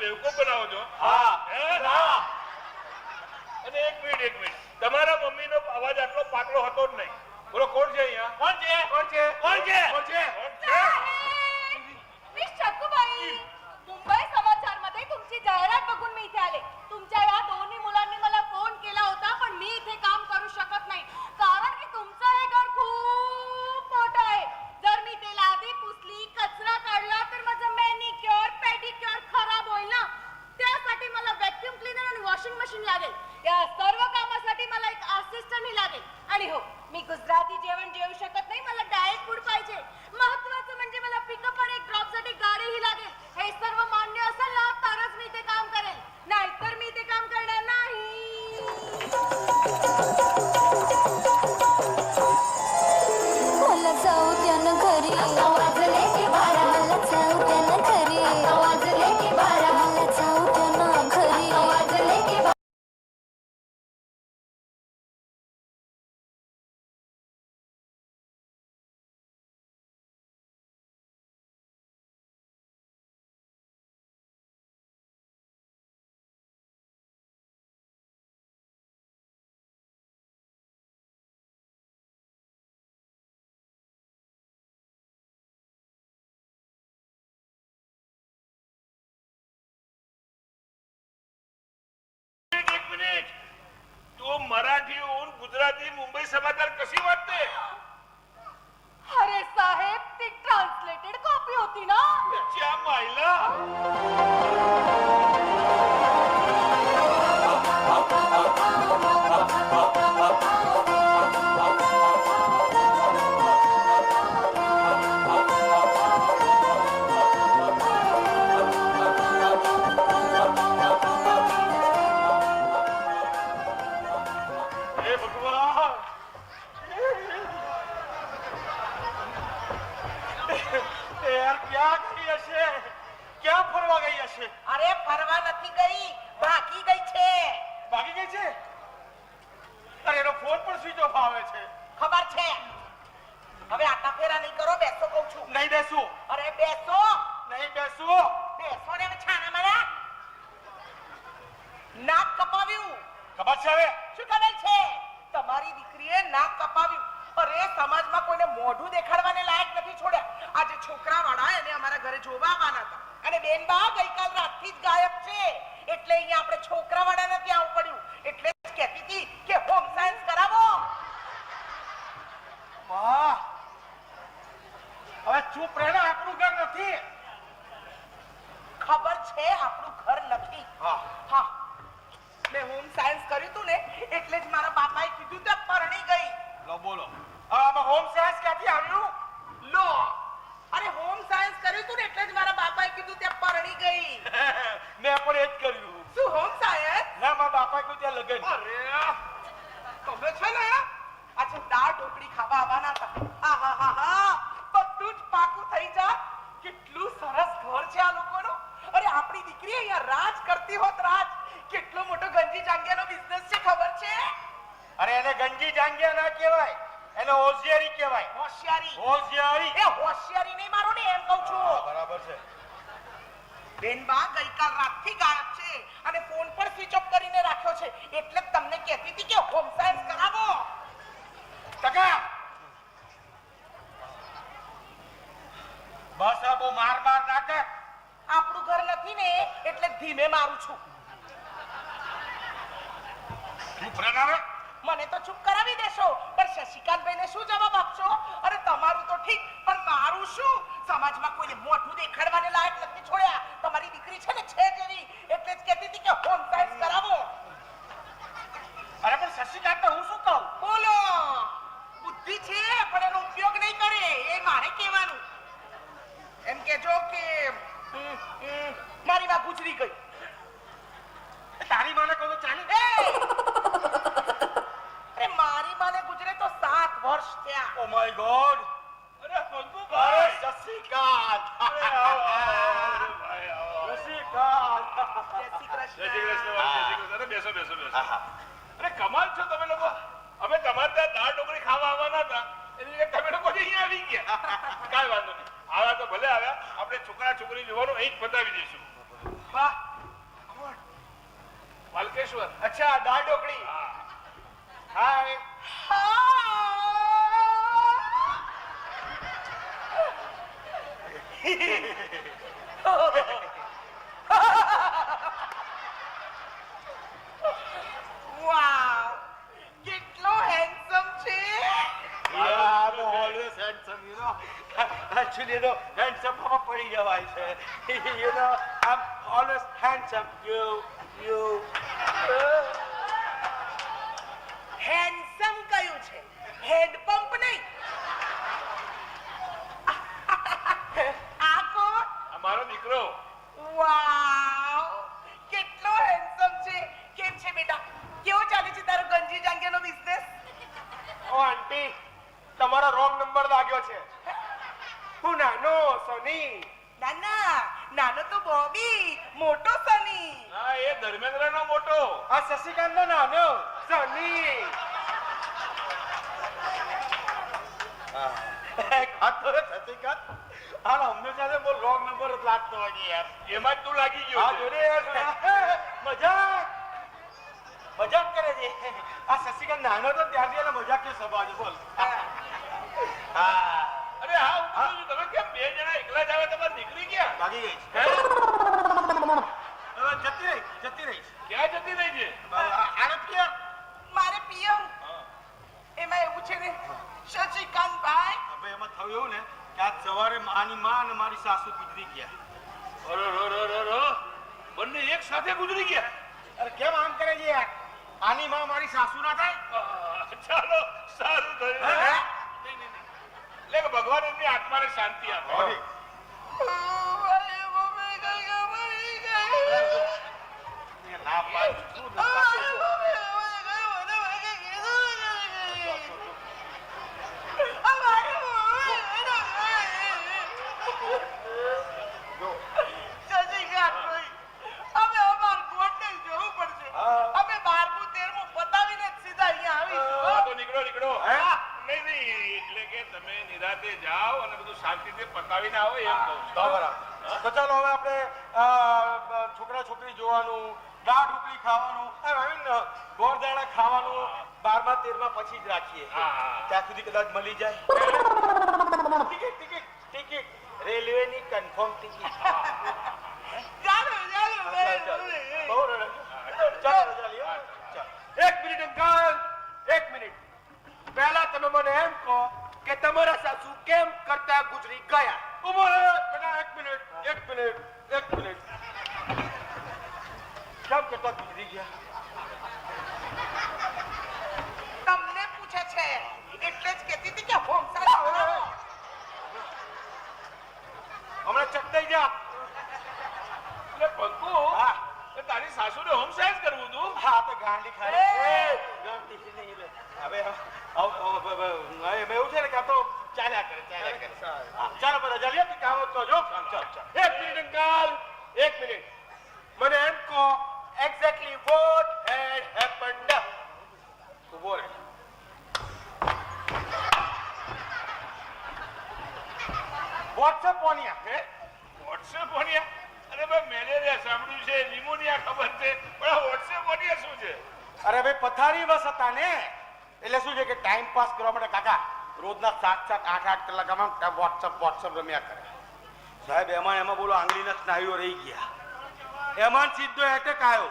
બેવકૂફ બનાવો છો. અને એક મિનિટ તમારા મમ્મીનો અવાજ આટલો પાતળો હતો જ નહીં. બોલો કોણ છે અહીંયા? मिस शकुबाई, मुंबई समाचारमध्ये तुमची जाहिरात बघून मी इथे आले. तुमच्या या दोन्ही मुलांनी मला फोन केला होता, पण मी इथे काम करू शकत नाही, कारण की तुमचं हे घर खूप मोठं आहे. जर मी ते लादी पुसली, कचरा काढला, तर माझं मॅनिक्युअर पेडिक्युअर खराब होईल ना. त्यासाठी मला व्हॅक्यूम क्लीनर आणि वॉशिंग मशीन लागेल. या सर्व कामासाठी मला एक असिस्टंटही लागेल. आणि हो, मी गुजराती जेवण जेवू शकत नाही, मला डाएट फूड पाहिजे. महत्त्वाचं म्हणजे मला पिकअप आणि ड्रॉप साठी गाडीही लागेल. हे सर्व मान्य असेल ना, तरच मी ते काम करेल, नाहीतर मी ते काम करणार नाही. मला जाऊ द्या ना घरी, वाजले की 12. मला जाऊ द्या ना घरी, वाजले की 12. मला जाऊ द्या ना घरी, वाजले की 12. तू मराठी होऊन गुजराती मुंबई समाचार कशी वाटते? अरे साहेब, ती ट्रान्सलेटेड कॉपी होती ना. त्याच्या मायला अरे फरवा નથી ગઈ, ભાગી ગઈ છે. ભાગી ગઈ છે? અરે એનો ફોન પણ સ્વિચ ઓફ આવે છે. ખબર છે. હવે આટા ફેરા નહીં કરો, બેસો કહું છું. નહીં બેસું. અરે બેસો. નહીં બેસું. બેસો ને છાના મારા. નાક કપાવ્યું. ખબર છે હવે? શું ખબર છે? તમારી દીકરીએ નાક કપાવ્યું. અરે સમાજમાં કોઈને મોઢું દેખાડવાને લાયક નથી છોડ્યા. આજે છોકરાવાળા એને અમારા ઘરે જોવા આવવાના હતા, અને બેનબા ગઈકાલ રાતથી જ ગાયબ છે. એટલે અહીંયા આપણે છોકરાવાળાને ત્યાં આવવું પડ્યું. એટલે જ કહેતી હતી કે હોમ સાયન્સ કરાવો. વાહ, હવે ચૂપ રહેને, આપણું ઘર નથી. ખબર છે આપણું ઘર નથી. હા, મેં હોમ સાયન્સ કર્યું હતું ને, એટલે જ મારા બાપાએ કીધું તે પરણી ગઈ. લો બોલો, આમાં હોમ સાયન્સ ક્યાંથી આવ્યું? લો, અરે હોમ સાયન્સ કર્યું હતું ને, એટલે જ મારા બાપાએ કીધું તે પરણી ગઈ. મેં પણ એ જ કર્યું. શું હોમ સાયન્સ? ના, મારા બાપા કહ્યું ત્યાં લગન. અરે તમે છે ને આજે દાળ ઢોકળી ખાવા આવવાના હતા. આહાહા, બધું જ પાકું થઈ જા. કેટલું સરસ ઘર છે આ લોકોનું. અરે આપણી દીકરી અહીંયા રાજ કરતી હોત, રાજ. કેટલો મોટો ગંજી જાંગિયાનો બિઝનેસ છે, ખબર છે? અરે એને ગંજી જાંગિયા ના કહેવાય, એને હોશિયારી કહેવાય. હોશિયારી. હોશિયારી. એ હોશિયારી નહીં મારો ને, એમ કહું છું. બરાબર છે. બેનબા ગઈકાલ રાતથી ગાયબ છે, અને ફોન પર સ્વિચ ઓફ કરીને રાખ્યો છે. એટલે જ તમને કહેતી હતી કે હોમ સાયન્સ કરાવો. ટકા બસ આ બહુ માર ના કર. આપણું ઘર નથી ને, એટલે ધીમે મારું છું. ચૂપ રહેનારે. મને તો ચૂપ કરાવી દેશો, પણ શશિકાંતભાઈને શું જવાબ આપશો? અરે તમારું તો ઠીક, પણ મારું શું? સમાજમાં કોઈને મોઢું દેખાડવાને લાયક નથી છોડ્યા. તમારી દીકરી છે ને છે જેવી, એટલે જ કહેતી હતી કે હોમ સાયન્સ કરાવો. અરે પણ શશિકાંત હું શું કહું? બોલો. બુદ્ધિ છે, પણ એનો ઉપયોગ નહીં કરે, એ મારે કહેવાનું. એમ કેજો કે મારી વાત ગુજરી ગઈ. તારી માને કહું તો ચાલે? અરે મારી માને ગુજરે તો 7 વર્ષ થયા. Oh my God. અરે બંધુભાઈ. શશિકાંત. અરે આવો ભાઈ, આવો. શશિકાંત. જય શ્રી કૃષ્ણ. જય શ્રી કૃષ્ણ. અરે બેસો. અરે કમાલ છો તમે લોકો. અમે તમારે ત્યાં દાળ ઢોકળી ખાવા આવવાના હતા, એટલે તમે લોકો અહીંયા આવી ગયા. કાંઈ વાંધો નહીં, આવ્યા તો ભલે આવ્યા. આપણે છોકરા છોકરી જોવાનું અહીં જ પતાવી દઈશું. વાહ, માલકેશ્વર. અચ્છા દાળ ઢોકળી. હાય. વાવ કેટલો હેન્ડસમ છે. I'm always handsome, you know. Actually, you know, handsome માં પડી જવાય છે. You know, I'm always handsome. You. Handsome કયું છે હેડ પંપ નહીં. આ કોણ? આ મારો દીકરો. વાવ કેટલો હેન્ડસમ છે. કેમ છે બેટા કેવો ચાલે છે તારો ગંજી જાંગીયાનો બિઝનેસ? ઓ આંટી, તમારો રોંગ નંબર લાગ્યો છે. હું નાનો સની. નાના નાનો તો બોબી મોટો સની. હા, એ ધર્મેન્દ્રનો મોટો. આ શશિકાંતનો નાનો સની. ખાતો રે શશિકાંત. આ હંમેશા છે બોલ રોંગ નંબર જ લાગતો હોય છે યાર. એમાં જ તું લાગી ગયો આ છે. જોડે મજાક કરે છે. આ શશિકાંત નાનો તો ત્યારથી એને મજાક કે સ્વભાવ છે બોલ. હા. અરે હા, હું પૂછું છું, તમે કેમ બે જણા એકલા જ આવે? તમારી દીકરી ક્યાં? ભાગી ગઈ છે. હે? હવે જતી રહી. ક્યાં જતી રહી છે? આને ક્યાં? મારે પીએમ એમાં એવું છે ને શશિકાંત ભાઈ હવે એમાં થયું એવું ને કે આજ સવારે આની માં અને મારી સાસુ ગુજરી ગયા. બંને એક સાથે ગુજરી ગયા. અરે કેમ આમ કરે છે યાર? આની માં મારી સાસુ ના થાય? ચાલો, સારું થયું. હે? નહીં. એટલે કે ભગવાન એમની આત્માને શાંતિ આપે. ના પાડ. શું નતા? હા, તો નીકળો. હે? નહીં, એટલે કે તમે નિરાતે જાઓ અને બધું શાંતિથી પતાવીને આવો એમ કહું છું. બરાબર. તો ચાલો હવે આપણે છોકરા છોકરી જોવાનું, દાળ ઢોકળી ખાવાનું, ગોળદાણા ખાવાનું 12મા 13મા પછી જ રાખીએ. હા. ત્યાં સુધી કદાચ મળી જાય. ટિકિટ રેલવેની કન્ફર્મ ટિકિટ. બહુ રડે. ચાલો રજા લઈએ. ચાલો. એક મિનિટ અંકલ, એક મિનિટ. પહેલા તમે મને એમ કહો કે તમારા સાસુ કેમ કરતા ગુજરી ગયા? ઉભો રહો બેટા. એક મિનિટ. કેમ કરતા ગુજરી ગયા? તમને પૂછે છે એટલે જ કહેતી હતી કે હોમ સાયન્સ હમણાં ચકતાઈ જા. એટલે પંકુ, હા. એ તારી સાસુને હોમ સાયન્સ કરવું હતું? હા તો ગાંડી ખાય. ગાંડી નહીં લે. હવે એમ એવું છે ને કે આ તો ચાલ્યા કરે. હા, ચાલો બધા રજા લઈએ. કામ તો જો. ચાલ. એક મિનિટ અંકલ, એક મિનિટ. મને એમ કહો એક્ઝેક્ટલી વોટ હેડ હેપન્ડ. ઉભો રહે. વોટ્સએપ પોનિયા. હે? વોટ્સએપ ઓનિયા? અરે ભાઈ, મેલેરિયા સાંભળ્યું છે, ન્યુમોનિયા ખબર છે, પણ આ વોટ્સએપ ઓનિયા શું છે? અરે ભાઈ પથારી બસ હતા ને, એટલે શું છે કે ટાઈમ પાસ કરવા માટે કાકા રોજના 7-7, 8-8 કલાક આમાં વોટ્સઅપ રમ્યા કરે સાહેબ. એમાં બોલો આંગળીના સ્નાયુઓ રહી ગયા. એમાં સીધો એટેક આવ્યો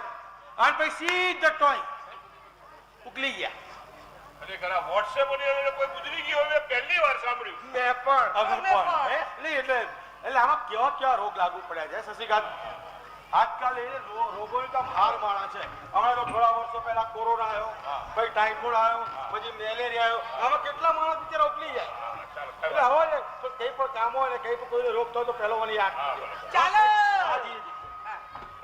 અને પછી સીધો ટોય ઉકલી ગયા. અરે ખરા, વોટ્સએપ ઓનિયા કોઈ ગુજરી ગયો હવે પહેલી વાર સાંભળ્યું. મેં પણ. હે? એટલે આમાં કેવા રોગ લાગુ પડ્યા છે શશિકાંત? આજકાલ એ રોગોની તો હાર માણા છે. હમણાં તો થોડા વર્ષો પહેલા કોરોના આવ્યો, પછી ટાઇફોઇડ આવ્યો, પછી મેલેરિયા આવ્યો. આમાં કેટલા માણસ બિચારા ઉકલી જાય. એટલે હવે તો કઈ પણ કામ હોય ને કઈ પણ કોઈને રોગ થયો તો પહેલો મને યાદ કરજો. ચાલો.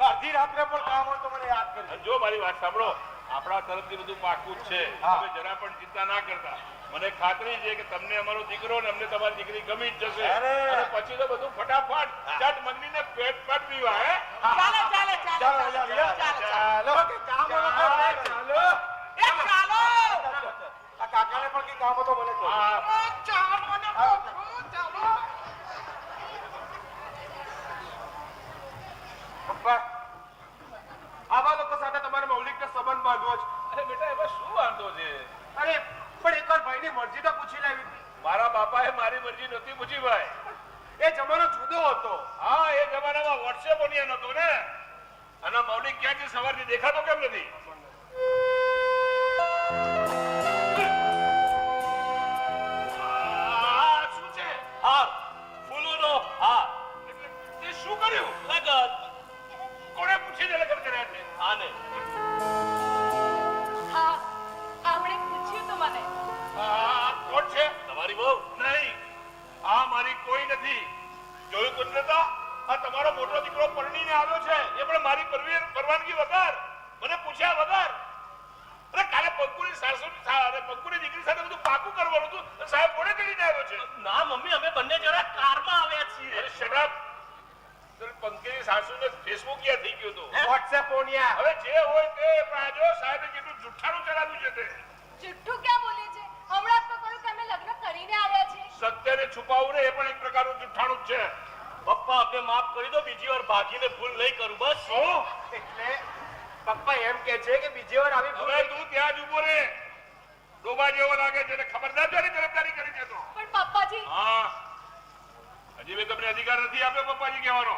અડધી રાત્રે પણ કામ હોય તો મને યાદ કરજો. જો મારી વાત સાંભળો, આપણા તરફથી બધું પાકું જ છે. હા. તમે જરા પણ ચિંતા ના કરતા. મને ખાતરી છે કે તમને અમારો દીકરો ને અમને તમારી દીકરી ગમી જ જશે. અરે. અને પછી તો બધું ફટાફટ ચટ મગનીને પેટ પીવા. હે? ચાલો ચાલો રજા લઈએ. ચાલો કે કામ હોય તો ચાલો. ચાલો આ કાકાને પણ કઈ કામ હતો મને કહો. હા. ચાલો ને ચાલો. પપ્પા, આવા લોકો સાથે તમારે બુજીભાઈ એ જમાનો જુદો હતો. હા એ જમાનામાં વોટ્સએપ ઓનિયન નતો ને અને મૌલિક ક્યાં છે સવારથી દેખાતો કેમ નથી આ શું છે હાર ફૂલોનો હાર એટલે તે શું કર્યું લગન કોણે પૂછીને લગ્ન કર્યા છે આને હા આપણે પૂછ્યું તો મને આ કોણ છે તમારી બહુ નહીં આ મારી કોઈ નથી જોયું તો નતા આ તમારો મોટો દીકરો પરણીને આવ્યો છે એ પણ મારી પરવાનગી વગર મને પૂછ્યા વગર અરે કાલે પંકુની સાસુ અરે પંકુની દીકરી સાથે બધું પાકું કરવાનું હતું તો સાહેબ કોણે કરીને આવ્યો છે ના મમ્મી અમે બંને જણા કારમાં આવ્યા છીએ અરે શરાબ પંકુની સાસુને ફેસબુક યાદ થઈ ગયું હતું WhatsApp ઓનિયા. હવે જે હોય તે પણ આ જો સાહેબે કેટલું જુઠ્ઠાણું ચલાવ્યું છે તે જુઠ્ઠું ક્યાં બોલે છે હમણાં તો કહ્યું કે અમે લગ્ન કરીને આવ્યા છીએ સત્યને છુપાવવું ને એ પણ એક પ્રકારનું જુઠ્ઠાણું જ છે પપ્પા અમને માફ કરી દો બીજી વાર ભાગીને ભૂલ નહીં કરું બસ શું એટલે પપ્પા એમ કે છે કે બીજી વાર આવી ભૂલ હવે તું ત્યાં જ ઉભો રે ડોબા જેવો લાગે છે ખબરદાર તારી ગરફદારી કરી છે તો પણ પપ્પાજી હા હજી મેં તમને અધિકાર નથી આપ્યો પપ્પાજી કહેવાનો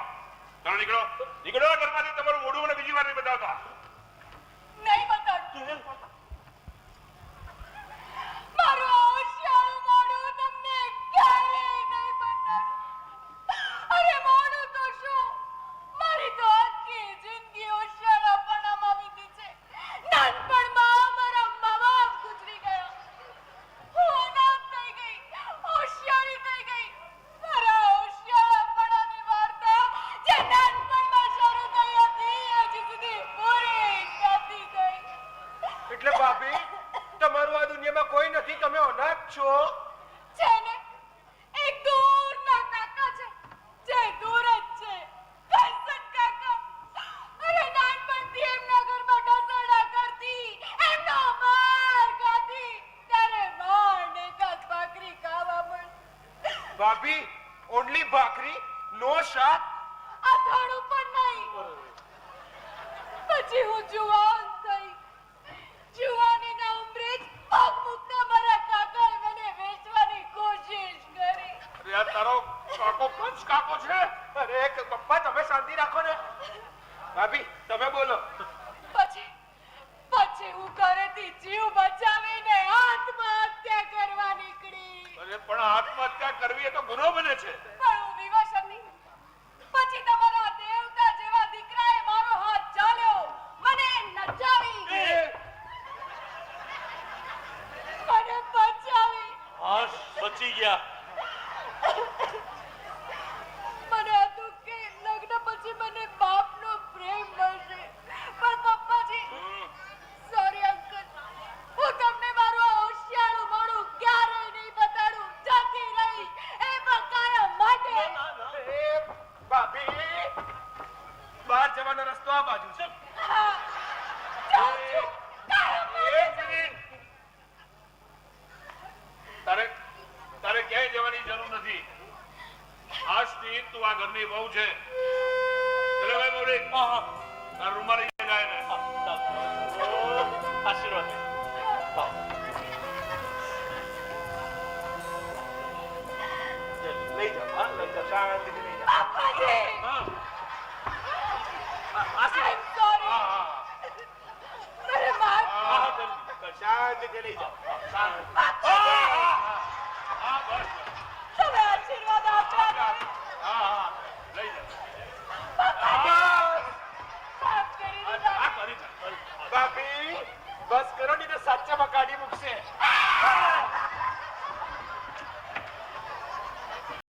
ચાલો નીકળો નીકળો ઘરમાંથી તમારું મોઢું મને બીજી વાર નહીં બતાવતા નહીં બતાડું મારું હોશિયારું મોઢું તમને ક્યારેય નહીં બતાડું અરે મોઢું તો શું મારી તો આખી જિંદગી હોશિયારાપણામાં વીતી છે નાનપણમાં મારા મા બાપ ગુજરી ગયા હું અનાથ થઈ ગઈ હોશિયારી થઈ ગઈ મારા હોશિયારાપણાની વાર્તા જે નાનપણમાં શરૂ થઈ હતી હજી સુધી પૂરી નથી થઈ એટલે ભાભી તમારું આ દુનિયામાં કોઈ નથી તમે અનાથ છો. છે ને એક દૂરના કાકા છે જે દૂર જ છે કરસન કાકા અરે નાનપણથી એમના ઘરમાં ઢસરડા કરતી એમનો માર ખાધી ત્યારે માણ એકાદ ભાખરી ખાવા મળી ભાભી ઓન્લી ભાખરી નો શાક. અથાણું પણ નહીં પછી હું જુવાન થઈ જુવાનીના ઉંમરે જ પગ મૂકતા મારા કાકાએ મને વેચવાની કોશિશ કરી અરે આ તારો કાકો પંચ કાકો છે અરે પપ્પા તમે શાંતિ રાખો ને. ભાભી તમે બોલો. પછી હું ઘરેથી જીવ બચાવીને આત્મહત્યા કરવા નીકળી અરે પણ આત્મહત્યા કરવી એ તો ગુનો બને છે પણ હું વિવશ હતી પછી તમારા દેવતા જેવા દીકરાએ મારો હાથ ચાલ્યો મને નચાવી મને બચાવી હાશ બચી ગયા મને હતું કે લગ્ન પછી મને બાપનો પ્રેમ મળશે પણ પપ્પાજી સોરી અંકલ હું તમને મારું આ હોશિયારું મોઢું ક્યારેય નહીં બતાડું જતી રહી એ પણ કાયમ માટે એ ભાભી બહાર જવાનો રસ્તો આ બાજુ છે. હા, જાઉં છું. કાયમ માટે એક મિનિટ. તારે ક્યાંય જવાની જરૂર નથી આજથી તું આ ઘરની વહુ છે ચલો ભાઈ મૌલિક તારા રૂમમાં લઈ જાય ને આશીર્વાદ લઈ જાઓ હા લઈ જાઓ શાંતિથી લઈ જાઓ. પપ્પાજી હા I'm sorry. હા હા મને માફ શાંતિથી લઈ જાઓ. હા બસ